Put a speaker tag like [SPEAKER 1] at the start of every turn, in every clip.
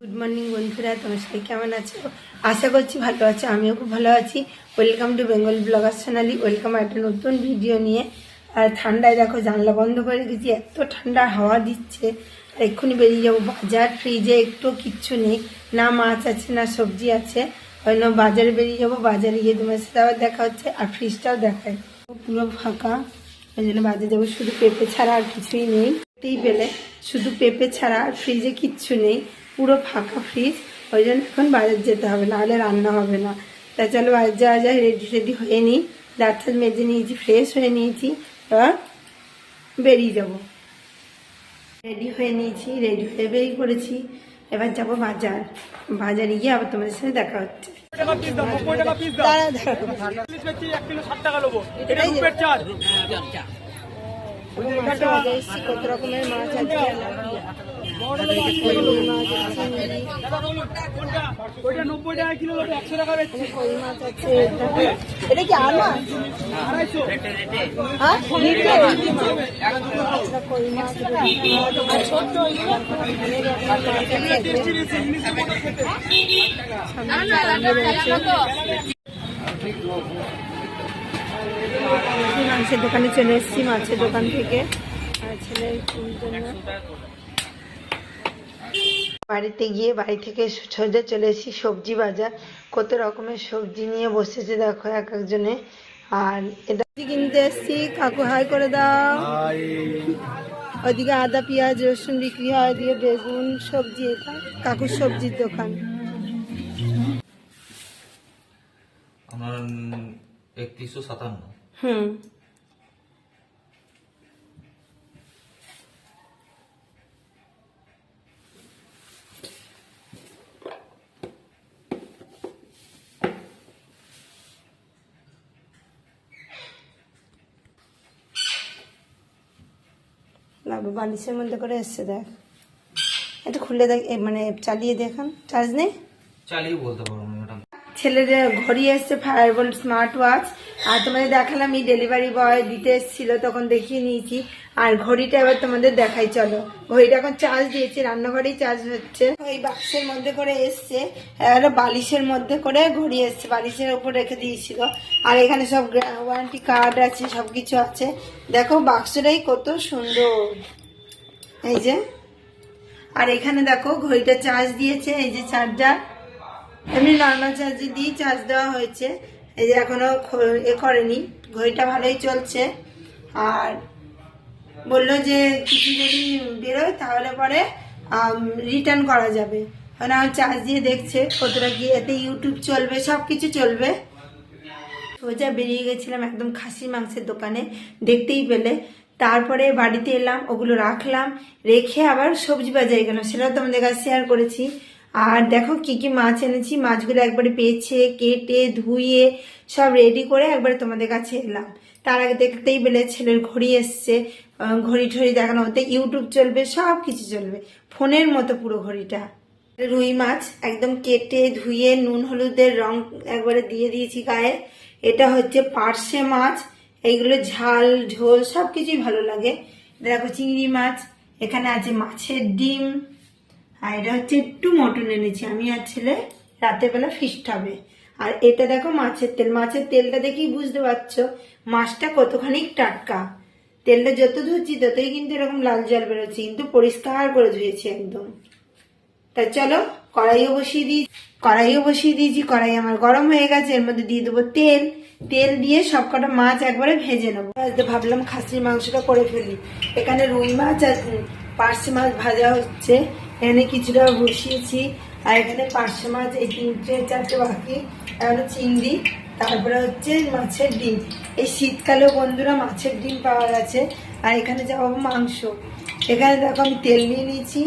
[SPEAKER 1] Good morning বন্ধুরা, তোমার সবাই কেমন আছো? আশা করছি ভালো আছো, আমিও খুব ভালো আছি। Welcome to Bengal blogger channel. Welcome একটা নতুন ভিডিও নিয়ে। আর ঠান্ডায় দেখো জানলা বন্ধ করে গেছি, এত ঠান্ডা হাওয়া দিচ্ছে। আর এক্ষুনি বেরিয়ে যাবো বাজার। ফ্রিজে একটু কিচ্ছু নেই, না মাছ আছে না সবজি আছে। ওই জন্য বাজারে বেরিয়ে যাবো, বাজারে গিয়ে তোমার সাথে আবার দেখা হচ্ছে। আর ফ্রিজটাও দেখায় পুরো ফাঁকা, ওই জন্য বাজারে যাবো। শুধু পেঁপে ছাড়া আর কিছুই নেই, পেলে শুধু পেঁপে ছাড়া আর ফ্রিজে কিচ্ছু নেই, পুরো ফাঁকা ফ্রিজ। ওই জন্য এখন বাজার যেতে হবে, নাহলে রান্না হবে না। তা চলো বাজার যাওয়া যায়। রেডি হয়ে নিই, দাঁত মেজে নিয়েছি, ফ্রেশ হয়ে নিয়েছি, এবার বেরিয়ে যাব। রেডি হয়ে নিয়েছি, রেডি হয়ে বেরিয়ে পড়েছি। এবার যাব বাজার। বাজারে গিয়ে আবার তোমাদের সাথে দেখা হচ্ছে। কত রকমের মাছ আছে, এটা কি আর মাছ? কই মাছ মাংসের দোকানে চলে এসেছি, মাছের দোকান থেকে ছেলের জন্য। বাড়িতে গিয়ে বাড়ি থেকে সোজা চলে এসেছি সবজি বাজার। কত রকমের সবজি নিয়ে বসেছে দেখো এক একজনে। আর এটা কিনতে এসেছি। কাকু হাই করে দাও। ওইদিকে আদা পেঁয়াজ রসুন বিক্রি হয়, ওইদিকে বেগুন সবজি। এটা কাকুর সবজির দোকান।
[SPEAKER 2] আমার 3157।
[SPEAKER 1] বালিশের মধ্যে করে এসছে, দেখ এটা খুলে দেখ, মানে চালিয়ে দেখান। চার্জ নেই,
[SPEAKER 2] চালিয়ে বলতে পারবো ম্যাডাম।
[SPEAKER 1] ছেলের ঘড়ি এসছে ফায়ারবোল্ট স্মার্ট ওয়াচ। আর তোমাদের দেখালাম, এই ডেলিভারি বয় দিতে এসেছিল, তখন দেখিয়ে নিয়েছি। আর ঘড়িটা এবার তোমাদের দেখাই, চলো। ঘড়িটা এখন চার্জ দিয়েছি, রান্নাঘরেই চার্জ হচ্ছে। ওই বাক্সের মধ্যে করে এসছে, এবার বালিশের মধ্যে করে ঘড়ি এসছে, বালিশের উপর রেখে দিয়েছিল। আর এখানে সব ওয়ারেন্টি কার্ড আছে, সবকিছু আছে। দেখো বাক্সটাই কত সুন্দর, এই যে। আর এখানে দেখো ঘড়িটা চার্জ দিয়েছে, এই যে চার্জার। এমনি নর্মাল চার্জে দিয়ে চার্জ দেওয়া হয়েছে। এই যে এখনো করেনি, ঘড়িটা ভালোই চলছে। আর বললো যে কিছু যদি বেরোয় তাহলে পরে রিটার্ন করা যাবে। মানে আমার চার্জ দিয়ে দেখছে কতটা কি, এতে ইউটিউব চলবে, সব কিছু চলবে। সোজা বেরিয়ে গেছিলাম একদম খাসি মাংসের দোকানে, দেখতেই পেলে। তারপরে বাড়িতে এলাম, ওগুলো রাখলাম, রেখে আবার সবজি বাজারে গেলাম, সেটাও তোমাদের কাছে শেয়ার করেছি। আর দেখো কি কি মাছ এনেছি, মাছগুলো একবারে পেয়েছে কেটে ধুয়ে সব রেডি করে একবারে তোমাদের কাছে এলাম। তার আগে দেখতেই পেলে ছেলের ঘড়ি এসছে, ঘড়ি ঠড়ি দেখানো হতে ইউটিউব চলবে, সব কিছু চলবে, ফোনের মতো পুরো ঘড়িটা। রুই মাছ একদম কেটে ধুয়ে নুন হলুদের রং একবারে দিয়ে দিয়েছি গায়ে। এটা হচ্ছে পার্শে মাছ, এইগুলো ঝাল ঝোল সব কিছুই ভালো লাগে। দেখো চিংড়ি মাছ, এখানে আছে মাছের ডিম। আর এটা হচ্ছে একটু মটন এনেছি আমি আর ছেলে, রাতের বেলা ফিস্ট হবে। আর এটা দেখো মাছের তেল, মাছের তেলটা দেখেই বুঝতে পারছো মাছটা কতখানি টাটকা। তেলটা যত ধুচ্ছি ততই কিন্তু এরকম লাল জল বেরোচ্ছে, কিন্তু পরিষ্কার করে ধুয়েছি একদম। তা চলো কড়াইও বসিয়ে দিয়েছি। কড়াই আমার গরম হয়ে গেছে, এর মধ্যে দিয়ে দেবো তেল। তেল দিয়ে সবকটা মাছ একবারে ভেজে নেবো। ভাবলাম খাসির মাংসটা করে ফেলি। এখানে রুই মাছ আর পার্শে মাছ ভাজা হচ্ছে, এখানে কিছুটা বসিয়েছি। আর এখানে পার্শে মাছ এই 3-4টে বাকি, এখানে চিংড়ি, তারপরে হচ্ছে মাছের ডিম। এই শীতকালেও বন্ধুরা মাছের ডিম পাওয়া গেছে। আর এখানে যাবো মাংস। এখানে দেখো আমি তেল নিয়ে নিয়েছি,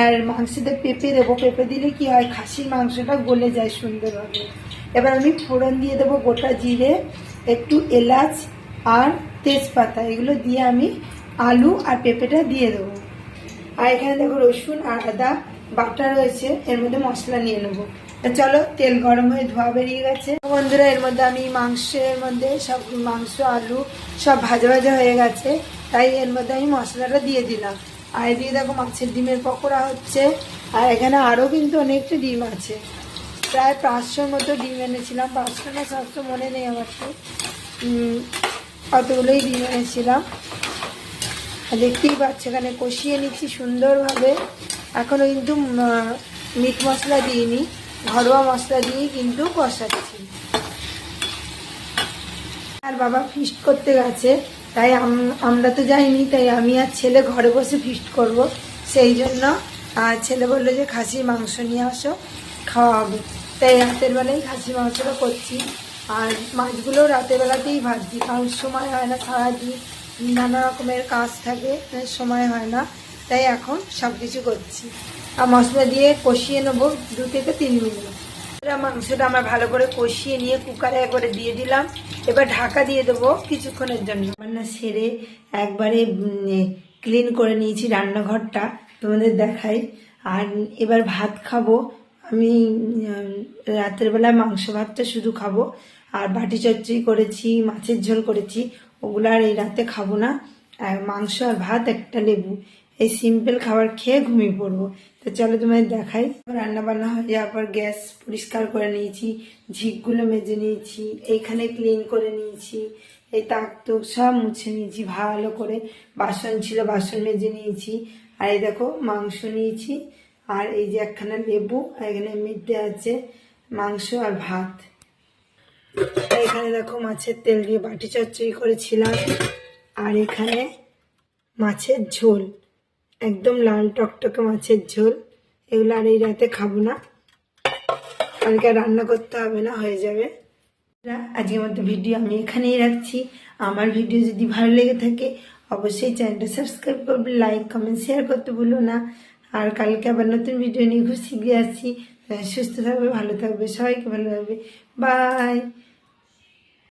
[SPEAKER 1] আর মাংসতে পেঁপে দেবো। পেঁপে দিলে কি হয়, খাসির মাংসটা গলে যায় সুন্দরভাবে। এবার আমি ফোড়ন দিয়ে দেবো গোটা জিরে, একটু এলাচ আর তেজপাতা, এগুলো দিয়ে আমি আলু আর পেঁপেটা দিয়ে দেবো। আর এখানে দেখো রসুন আর আদা বাটা রয়েছে, এর মধ্যে মশলা নিয়ে নেবো। চলো তেল গরম হয়ে ধোয়া বেরিয়ে গেছে বন্ধুরা। এর মধ্যে আমি মাংসের মধ্যে সব মাংস আলু সব ভাজা ভাজা হয়ে গেছে, তাই এর মধ্যে আমি মশলাটা দিয়ে দিলাম। আর এদিকে দেখো মাছের ডিমের পকোড়া হচ্ছে, আর এখানে আরও কিন্তু অনেকটা ডিম আছে, প্রায় 500 মতো ডিম এনেছিলাম, 500 না 700 মনে নেই আমার তো, কতগুলোই ডিম এনেছিলাম। আর দেখতেই পাচ্ছ এখানে কষিয়ে নিচ্ছি সুন্দরভাবে। এখনও কিন্তু মিট মশলা দিইনি, ঘরোয়া মশলা দিয়ে কিন্তু কষাচ্ছি। আর বাবা ফিস্ট করতে গেছে, তাই আমরা তো যাইনি, তাই আমি আর ছেলে ঘরে বসে ফিস্ট করব। সেই জন্য আর ছেলে বললো যে খাসির মাংস নিয়ে আসো, খাওয়া হবে। তাই রাতের বেলায় খাসির মাংসটা করছি। আর মাছগুলো রাতের বেলাতেই ভাজছি, কারণ সময় হয় না, সারাদিন নানা রকমের কাজ থাকে, সময় হয় না। তাই এখন সব কিছু করছি। আর মশলা দিয়ে কষিয়ে নেবো 2 থেকে 3 মিনিট। মাংসটা আমার ভালো করে কষিয়ে নিয়ে কুকারে একবারে দিয়ে দিলাম। এবার ঢাকা দিয়ে দেবো কিছুক্ষণের জন্য। রান্না সেরে একবারে ক্লিন করে নিয়েছি রান্নাঘরটা, তোমাদের দেখাই। আর এবার ভাত খাবো আমি। রাতের বেলা মাংস ভাতটা শুধু খাবো, আর বাটি চচ্চড়ি করেছি, মাছের ঝোল করেছি, ওগুলো আর এই রাতে খাবো না। আর মাংস আর ভাত, একটা লেবু, এই সিম্পল খাবার খেয়ে ঘুমিয়ে পড়বো। তো চলো তোমাদের দেখাই। রান্না বান্না হয়ে যাওয়ার পর গ্যাস পরিষ্কার করে নিয়েছি, ঝিকগুলো মেজে নিয়েছি, এইখানে ক্লিন করে নিয়েছি, এই তাক তুক সব মুছে নিয়েছি ভালো করে। বাসন ছিল, বাসন মেজে নিয়েছি। আর এই দেখো মাংস নিয়েছি, আর এই যে একখানা লেবু, আর এখানে মিটে আছে মাংস আর ভাত। এখানে দেখো মাছের তেল দিয়ে বাটি চচ্চড়ি করেছিলাম, আর এখানে মাছের ঝোল, একদম লাল টকটকে মাছের ঝোল। এগুলো আর এই রাতে খাবো না, কালকে রান্না করতে হবে না, হয়ে যাবে। আজকের মতো ভিডিও আমি এখানেই রাখছি। আমার ভিডিও যদি ভালো লেগে থাকে অবশ্যই চ্যানেলটা সাবস্ক্রাইব করবে, লাইক কমেন্ট শেয়ার করতে ভুলো না। আর কালকে আবার নতুন ভিডিও নিয়ে খুব শীঘ্রই আসছি। সুস্থ থাকবে, ভালো থাকবে, সবাইকে ভালো থাকবে, বাই।